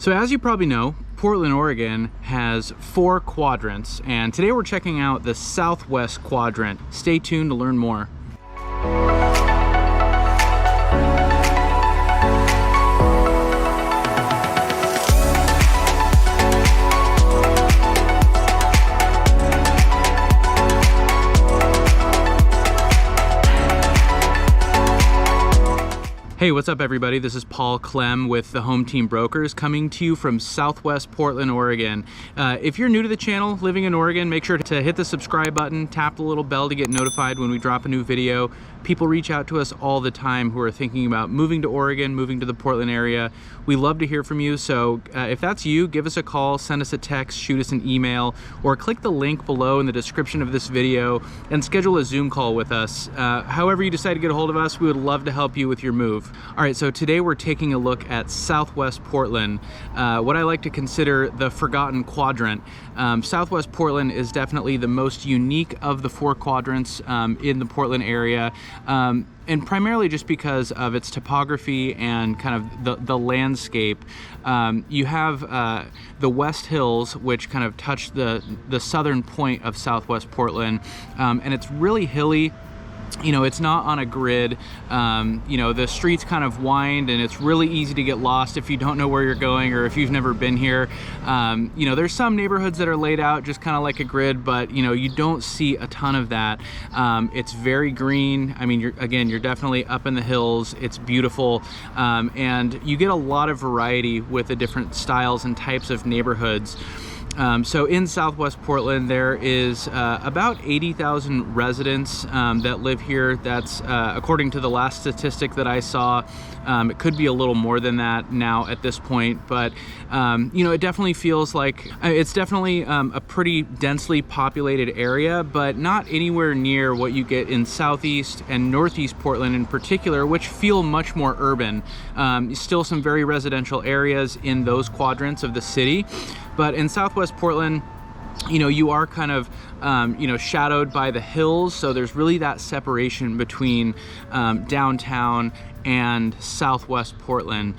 So as you probably know, Portland, Oregon has 4 quadrants, and today we're checking out the southwest quadrant. Stay tuned to learn more. Hey, what's up everybody? This is Paul Clem with the Home Team Brokers coming to you from Southwest Portland, Oregon. If you're new to the channel, living in Oregon, make sure to hit the subscribe button, tap the little bell to get notified when we drop a new video. People reach out to us all the time who are thinking about moving to Oregon, moving to the Portland area. We love to hear from you, so if that's you, give us a call, send us a text, shoot us an email, or click the link below in the description of this video and schedule a Zoom call with us. However you decide to get a hold of us, we would love to help you with your move. All right, so today we're taking a look at Southwest Portland, what I like to consider the forgotten quadrant. Southwest Portland is definitely the most unique of the 4 quadrants in the Portland area. And primarily just because of its topography and kind of the landscape. You have the West Hills, which kind of touch the southern point of Southwest Portland, and it's really hilly. You know, it's not on a grid. You know, the streets kind of wind and it's really easy to get lost if you don't know where you're going or if you've never been here. You know, there's some neighborhoods that are laid out just kind of like a grid, but you know, you don't see a ton of that. It's very green. I mean, you're definitely up in the hills. It's beautiful. And you get a lot of variety with the different styles and types of neighborhoods. So in Southwest Portland, there is about 80,000 residents that live here. That's according to the last statistic that I saw. It could be a little more than that now at this point, but you know, it definitely feels like it's definitely a pretty densely populated area, but not anywhere near what you get in Southeast and Northeast Portland in particular, which feel much more urban. Still some very residential areas in those quadrants of the city. But in Southwest Portland, you know, you are kind of, you know, shadowed by the hills. So there's really that separation between downtown and Southwest Portland.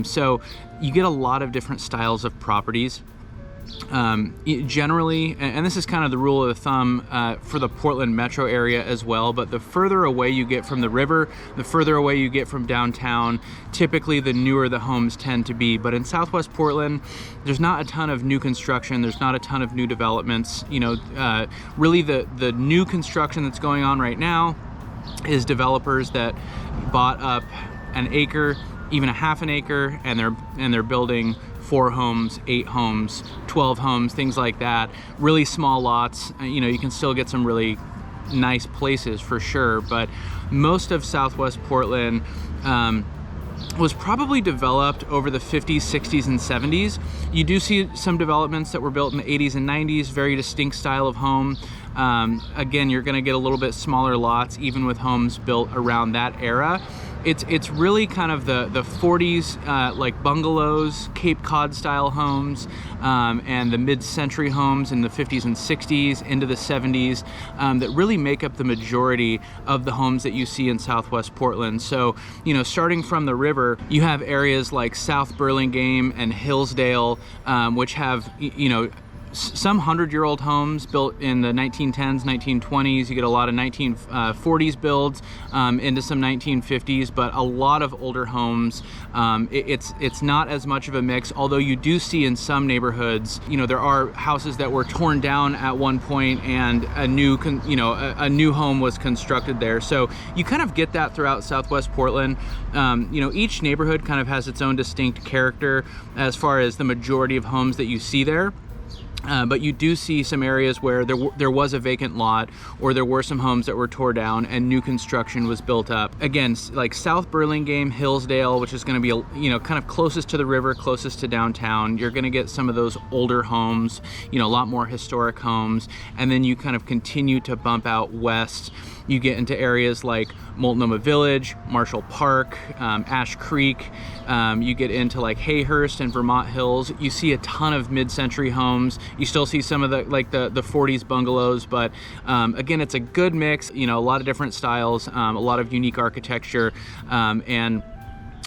So you get a lot of different styles of properties. Generally, and this is kind of the rule of thumb for the Portland metro area as well, but the further away you get from the river, the further away you get from downtown, typically the newer the homes tend to be. But in Southwest Portland, there's not a ton of new construction, there's not a ton of new developments. You know, really the new construction that's going on right now is developers that bought up an acre, even a half an acre, and they're building 4 homes, 8 homes, 12 homes, things like that. Really small lots. You know, you can still get some really nice places for sure, but most of Southwest Portland was probably developed over the 50s, 60s, and 70s. You do see some developments that were built in the 80s and 90s, very distinct style of home. Again, you're gonna get a little bit smaller lots, even with homes built around that era. It's really kind of the 40s, like bungalows, Cape Cod style homes, and the mid-century homes in the 50s and 60s into the 70s that really make up the majority of the homes that you see in Southwest Portland. So, you know, starting from the river, you have areas like South Burlingame and Hillsdale, which have, you know, some 100-year-old homes built in the 1910s, 1920s. You get a lot of 1940s builds into some 1950s, but a lot of older homes. It's not as much of a mix, although you do see in some neighborhoods, you know, there are houses that were torn down at one point and a new home was constructed there. So you kind of get that throughout Southwest Portland. You know, each neighborhood kind of has its own distinct character as far as the majority of homes that you see there. But you do see some areas where there was a vacant lot, or there were some homes that were tore down and new construction was built up. Again, like South Burlingame, Hillsdale, which is going to be, you know, kind of closest to the river, closest to downtown. You're going to get some of those older homes, you know, a lot more historic homes, and then you kind of continue to bump out west. You get into areas like Multnomah Village, Marshall Park, Ash Creek. You get into like Hayhurst and Vermont Hills. You see a ton of mid-century homes. You still see some of the 40s bungalows, but again, it's a good mix. You know, a lot of different styles, a lot of unique architecture, and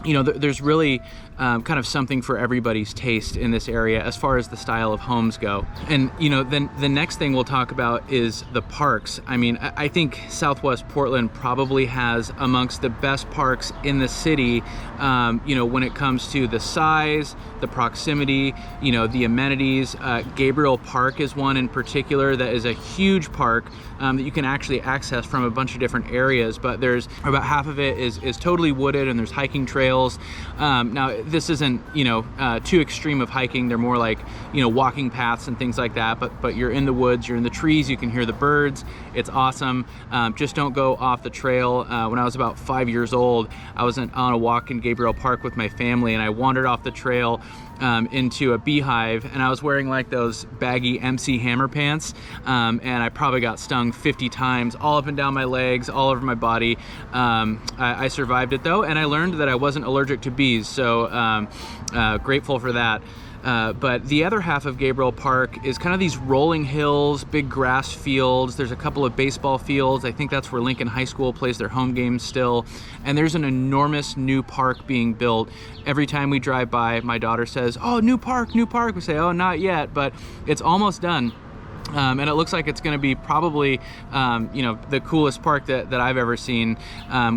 you know, there's really kind of something for everybody's taste in this area as far as the style of homes go. And then the next thing we'll talk about is the parks. I mean, I think Southwest Portland probably has amongst the best parks in the city, when it comes to the size, the proximity, the amenities. Gabriel Park is one in particular that is a huge park that you can actually access from a bunch of different areas, but there's about half of it is totally wooded, and there's hiking trails. Now this isn't too extreme of hiking. They're more like walking paths and things like that, but you're in the woods, you're in the trees, you can hear the birds. It's awesome. Just don't go off the trail. When I was about 5 years old, I was on a walk in Gabriel Park with my family, and I wandered off the trail into a beehive, and I was wearing like those baggy MC Hammer pants, and I probably got stung 50 times all up and down my legs, all over my body. I survived it though, and I learned that I wasn't allergic to bees, so grateful for that. But the other half of Gabriel Park is kind of these rolling hills, big grass fields. There's a couple of baseball fields. I think that's where Lincoln High School plays their home games still. And there's an enormous new park being built. Every time we drive by, my daughter says, "Oh, new park, new park." We say, "Oh, not yet," but it's almost done. And it looks like it's going to be probably, the coolest park that I've ever seen.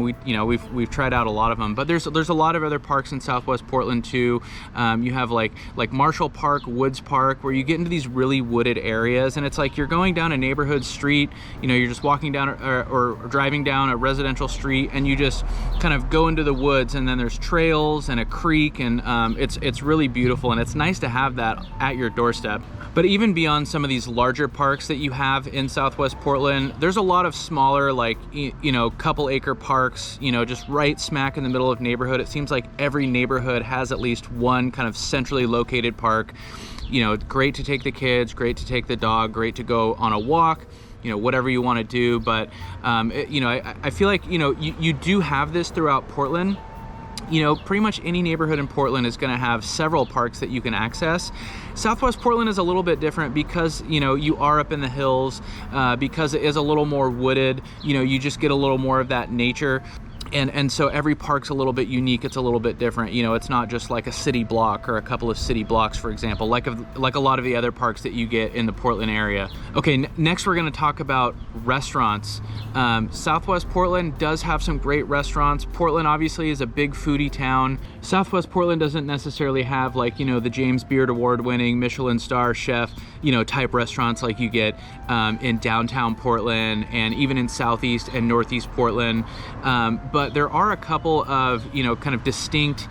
We've tried out a lot of them, but there's a lot of other parks in Southwest Portland too. You have like Marshall Park, Woods Park, where you get into these really wooded areas, and it's like you're going down a neighborhood street. You're just walking down or driving down a residential street, and you just kind of go into the woods, and then there's trails and a creek, and it's really beautiful, and it's nice to have that at your doorstep. But even beyond some of these larger parks that you have in Southwest Portland, there's a lot of smaller, couple acre parks, just right smack in the middle of neighborhood. It seems like every neighborhood has at least one kind of centrally located park. Great to take the kids, great to take the dog, great to go on a walk, whatever you want to do. But, I feel like, you do have this throughout Portland. Pretty much any neighborhood in Portland is going to have several parks that you can access. Southwest Portland is a little bit different because, you are up in the hills, because it is a little more wooded, you just get a little more of that nature. And so every park's a little bit unique. It's a little bit different. It's not just like a city block or a couple of city blocks, for example, like a lot of the other parks that you get in the Portland area. Okay, next we're going to talk about restaurants. Southwest Portland does have some great restaurants. Portland obviously is a big foodie town. Southwest Portland doesn't necessarily have the James Beard Award winning Michelin star chef, type restaurants like you get in downtown Portland and even in Southeast and Northeast Portland. But there are a couple of, kind of distinct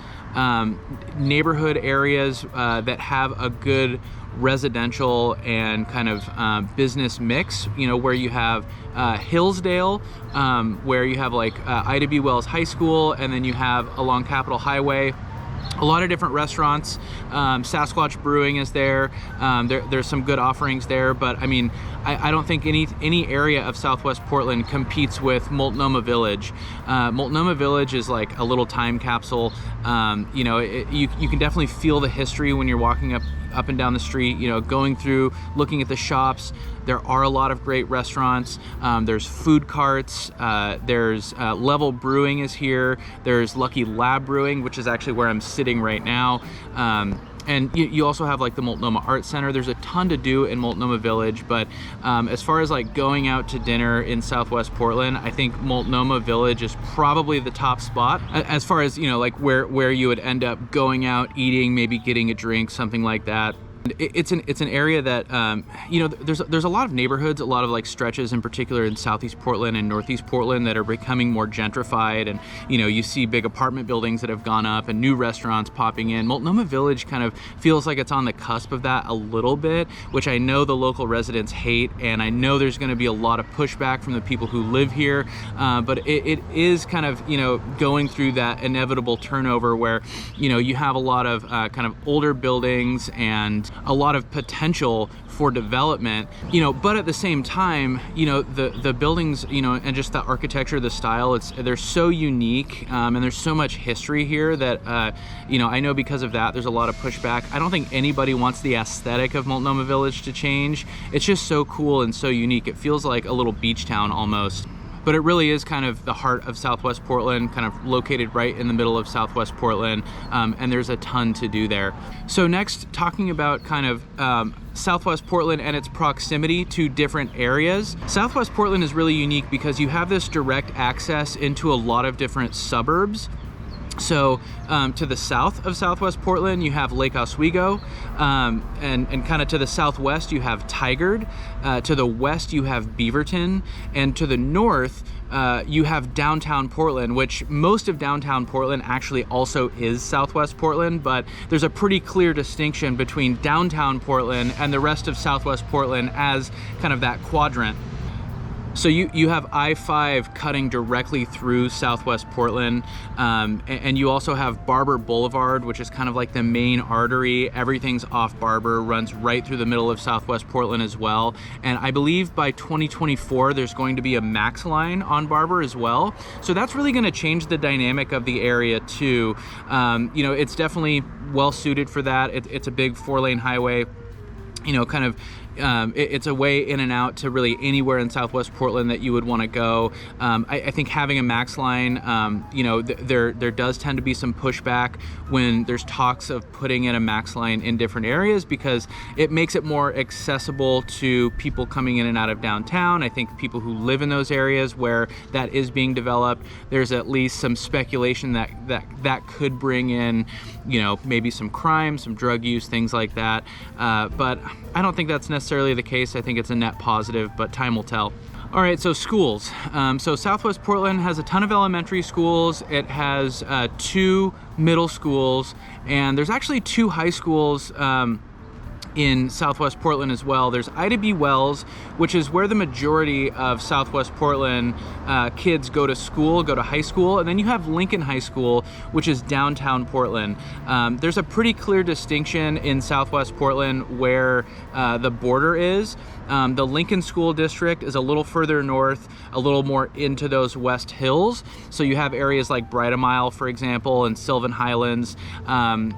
neighborhood areas that have a good residential and kind of business mix, where you have Hillsdale, where you have Ida B. Wells High School, and then you have along Capitol Highway a lot of different restaurants. Sasquatch Brewing is there. There's some good offerings there, but I mean, I don't think any area of Southwest Portland competes with Multnomah Village. Multnomah Village is like a little time capsule. You can definitely feel the history when you're walking up and down the street, going through, looking at the shops. There are a lot of great restaurants. There's food carts. There's Level Brewing is here. There's Lucky Lab Brewing, which is actually where I'm sitting right now. And you also have the Multnomah Art Center. There's a ton to do in Multnomah Village, but as far as going out to dinner in Southwest Portland, I think Multnomah Village is probably the top spot as far as where you would end up going out, eating, maybe getting a drink, something like that. It's an area that there's a lot of neighborhoods, a lot of stretches in particular in Southeast Portland and Northeast Portland that are becoming more gentrified, and you see big apartment buildings that have gone up and new restaurants popping in. Multnomah Village kind of feels like it's on the cusp of that a little bit, which I know the local residents hate, and I know there's going to be a lot of pushback from the people who live here, but it is kind of going through that inevitable turnover where you have a lot of kind of older buildings and a lot of potential for development, but at the same time, the buildings, and just the architecture, the style, they're so unique, and there's so much history here that, I know because of that, there's a lot of pushback. I don't think anybody wants the aesthetic of Multnomah Village to change. It's just so cool and so unique. It feels like a little beach town almost. but it really is kind of the heart of Southwest Portland, kind of located right in the middle of Southwest Portland, and there's a ton to do there. So next, talking about kind of Southwest Portland and its proximity to different areas. Southwest Portland is really unique because you have this direct access into a lot of different suburbs. So to the south of Southwest Portland, you have Lake Oswego, and kind of to the southwest, you have Tigard. To the west, you have Beaverton, and to the north, you have downtown Portland, which most of downtown Portland actually also is Southwest Portland, but there's a pretty clear distinction between downtown Portland and the rest of Southwest Portland as kind of that quadrant. So you have I-5 cutting directly through Southwest Portland, and you also have Barber Boulevard, which is kind of like the main artery. Everything's off Barber, runs right through the middle of Southwest Portland as well. And I believe by 2024, there's going to be a Max line on Barber as well. So that's really going to change the dynamic of the area too. You know, it's definitely well suited for that. It's a big 4-lane highway, you know, kind of it's a way in and out to really anywhere in Southwest Portland that you would want to go. I think having a Max line, you know, there does tend to be some pushback when there's talks of putting in a Max line in different areas, because it makes it more accessible to people coming in and out of downtown. I think people who live in those areas where that is being developed, there's at least some speculation that could bring in, you know, maybe some crime, some drug use, things like that. But I don't think that's necessarily the case. I think it's a net positive, but time will tell. All right, so schools. So Southwest Portland has a ton of elementary schools. It has 2 middle schools, and there's actually 2 high schools in Southwest Portland as well. There's Ida B. Wells, which is where the majority of Southwest Portland kids go to school, go to high school, and then you have Lincoln High School, which is downtown Portland. There's a pretty clear distinction in Southwest Portland where the border is. The Lincoln School District is a little further north, a little more into those West Hills. So you have areas like Bridal, for example, and Sylvan Highlands,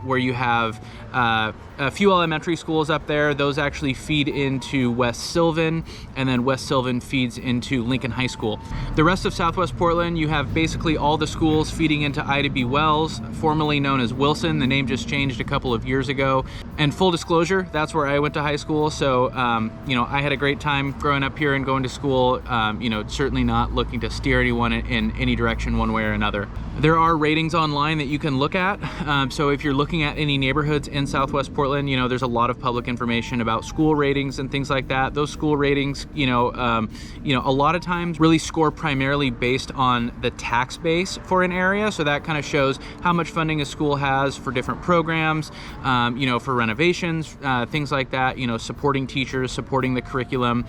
where you have a few elementary schools up there. Those actually feed into West Sylvan, and then West Sylvan feeds into Lincoln High School. The rest of Southwest Portland, you have basically all the schools feeding into Ida B. Wells, formerly known as Wilson. The name just changed a couple of years ago. And full disclosure, that's where I went to high school. So, you know, I had a great time growing up here and going to school. You know, certainly not looking to steer anyone in any direction one way or another. There are ratings online that you can look at. So if you're looking at any neighborhoods in Southwest Portland, you know, there's a lot of public information about school ratings and things like that. Those school ratings, you know, a lot of times really score primarily based on the tax base for an area. So that kind of shows how much funding a school has for different programs, you know, for renovations, things like that, you know, supporting teachers, supporting the curriculum.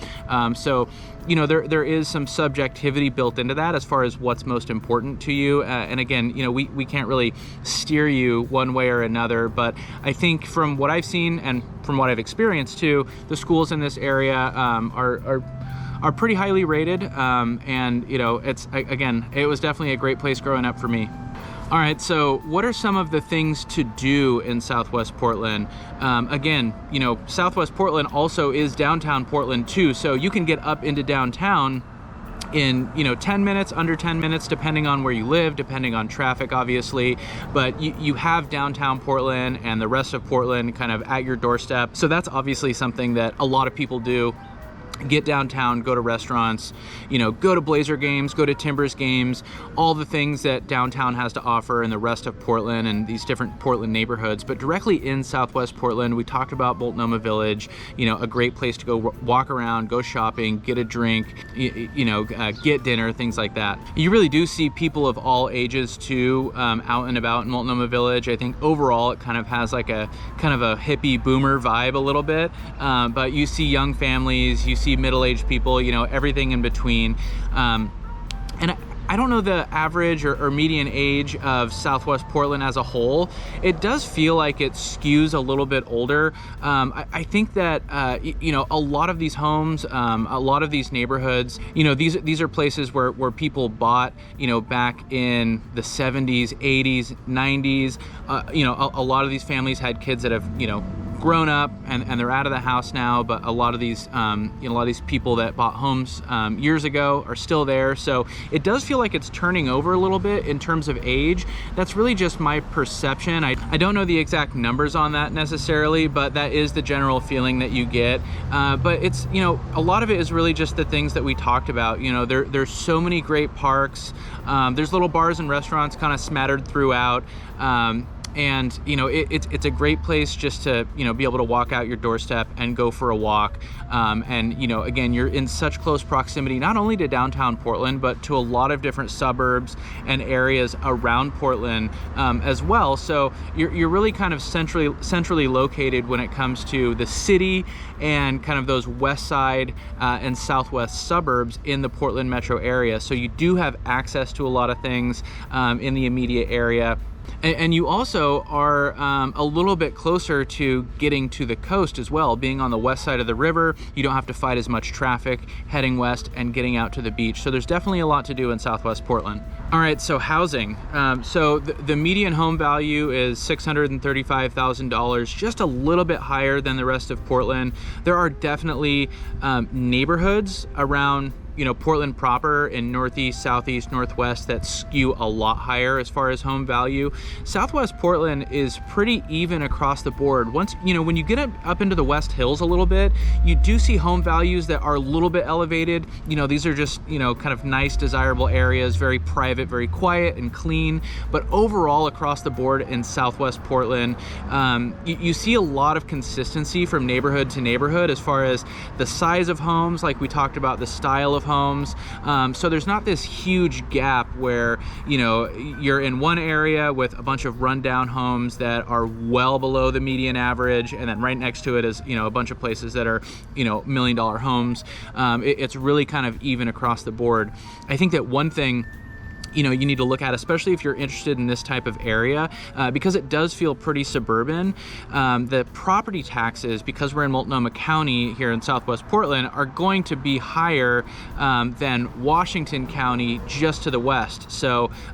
So, you know, there is some subjectivity built into that as far as what's most important to you. And again, you know, we can't really steer you one way or another, but I think from what I've seen and from what I've experienced too, the schools in this area are pretty highly rated. And, you know, it was definitely a great place growing up for me. All right, so what are some of the things to do in Southwest Portland? Again, you know, Southwest Portland also is downtown Portland too, so you can get up into downtown in, you know, 10 minutes, under 10 minutes, depending on where you live, depending on traffic, obviously. But you have downtown Portland and the rest of Portland kind of at your doorstep. So that's obviously something that a lot of people do. Get downtown, go to restaurants, you know, go to Blazer games, go to Timbers games, all the things that downtown has to offer in the rest of Portland and these different Portland neighborhoods. But directly in Southwest Portland, we talked about Multnomah Village, you know, a great place to go walk around, go shopping, get a drink, you know, get dinner, things like that. You really do see people of all ages too out and about in Multnomah Village. I think overall it kind of has like a kind of a hippie boomer vibe a little bit, but you see young families, you see middle-aged people, you know, everything in between. And I don't know the average or median age of Southwest Portland as a whole. It does feel like it skews a little bit older. I think that, you know, a lot of these homes, a lot of these neighborhoods, you know, these are places where people bought, you know, back in the 70s, 80s, 90s. You know, a lot of these families had kids that have, you know, grown up and they're out of the house now, but a lot of these a lot of these people that bought homes years ago are still there. So it does feel like it's turning over a little bit in terms of age. That's really just my perception. I don't know the exact numbers on that necessarily, but that is the general feeling that you get. But it's, a lot of it is really just the things that we talked about. There's so many great parks. There's little bars and restaurants kind of smattered throughout. And it's a great place just to be able to walk out your doorstep and go for a walk. And again, you're in such close proximity not only to downtown Portland, but to a lot of different suburbs and areas around Portland as well. So you're really kind of centrally located when it comes to the city and kind of those west side and southwest suburbs in the Portland metro area. So you do have access to a lot of things in the immediate area. And you also are a little bit closer to getting to the coast as well. Being on the west side of the river, you don't have to fight as much traffic heading west and getting out to the beach. So there's definitely a lot to do in Southwest Portland. All right, so housing. So the median home value is $635,000, just a little bit higher than the rest of Portland. There are definitely neighborhoods around Portland proper in northeast, southeast, northwest that skew a lot higher as far as home value. Southwest Portland is pretty even across the board. Once, when you get up into the West Hills a little bit, you do see home values that are a little bit elevated. These are just, kind of nice, desirable areas, very private, very quiet and clean. But overall across the board in Southwest Portland, you see a lot of consistency from neighborhood to neighborhood as far as the size of homes, like we talked about, the style of homes. So there's not this huge gap where, you're in one area with a bunch of rundown homes that are well below the median average, and then right next to it is, a bunch of places that are, $1 million homes. It's really kind of even across the board. I think that one thing you need to look at, especially if you're interested in this type of area, because it does feel pretty suburban. The property taxes, because we're in Multnomah County here in Southwest Portland, are going to be higher than Washington County just to the west,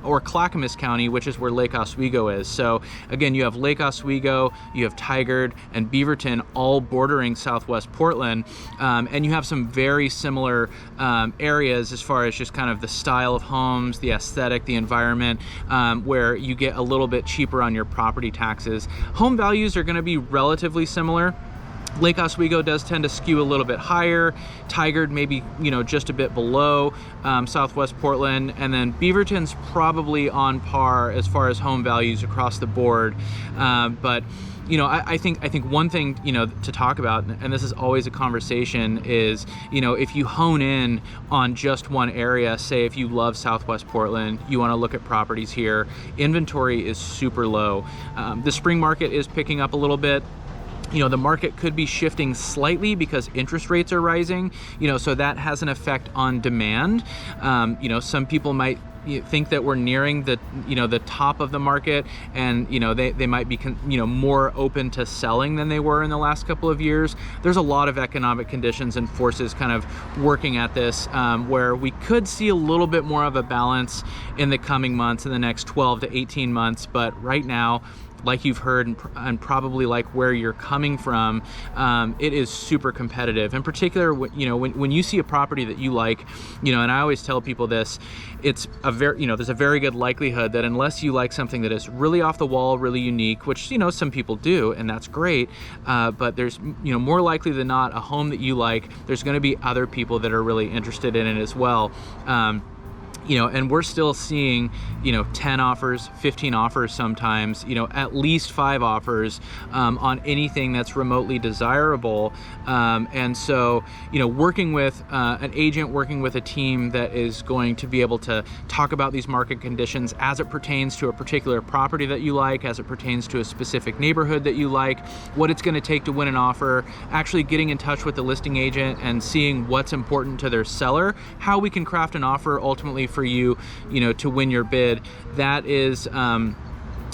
or Clackamas County, which is where Lake Oswego is. So again, you have Lake Oswego, you have Tigard and Beaverton all bordering Southwest Portland, and you have some very similar areas as far as just kind of the style of homes, the aesthetic, the environment, where you get a little bit cheaper on your property taxes. Home values are going to be relatively similar. Lake Oswego does tend to skew a little bit higher. Tigard maybe, just a bit below Southwest Portland. And then Beaverton's probably on par as far as home values across the board. But I think one thing, to talk about, and this is always a conversation, is, if you hone in on just one area, say if you love Southwest Portland, you want to look at properties here, inventory is super low. The spring market is picking up a little bit. The market could be shifting slightly because interest rates are rising, so that has an effect on demand. Some people might think that we're nearing the top of the market, and they might be more open to selling than they were in the last couple of years. There's a lot of economic conditions and forces kind of working at this, where we could see a little bit more of a balance in the coming months, in the next 12 to 18 months. But right now, like you've heard, and probably like where you're coming from, it is super competitive. In particular, when you see a property that you like, and I always tell people this, it's a very, there's a very good likelihood that unless you like something that is really off the wall, really unique, which, some people do, and that's great, but there's, more likely than not, a home that you like, there's going to be other people that are really interested in it as well. And we're still seeing, 10 offers, 15 offers sometimes, at least 5 offers on anything that's remotely desirable. And so, working with an agent, working with a team that is going to be able to talk about these market conditions as it pertains to a particular property that you like, as it pertains to a specific neighborhood that you like, what it's going to take to win an offer, actually getting in touch with the listing agent and seeing what's important to their seller, how we can craft an offer ultimately for you, to win your bid. That is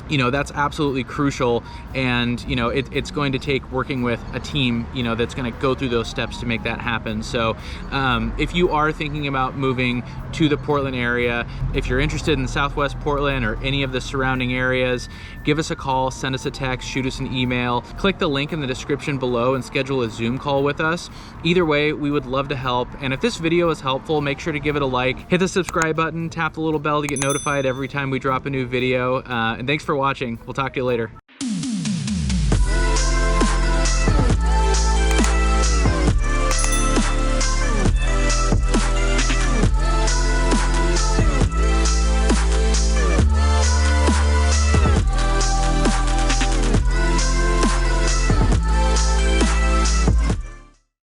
you know, that's absolutely crucial. And, you know, it's going to take working with a team, you know, that's going to go through those steps to make that happen. So if you are thinking about moving to the Portland area, if you're interested in Southwest Portland or any of the surrounding areas, give us a call, send us a text, shoot us an email, click the link in the description below and schedule a Zoom call with us. Either way, we would love to help. And if this video is helpful, make sure to give it a like, hit the subscribe button, tap the little bell to get notified every time we drop a new video. And thanks for watching. We'll talk to you later.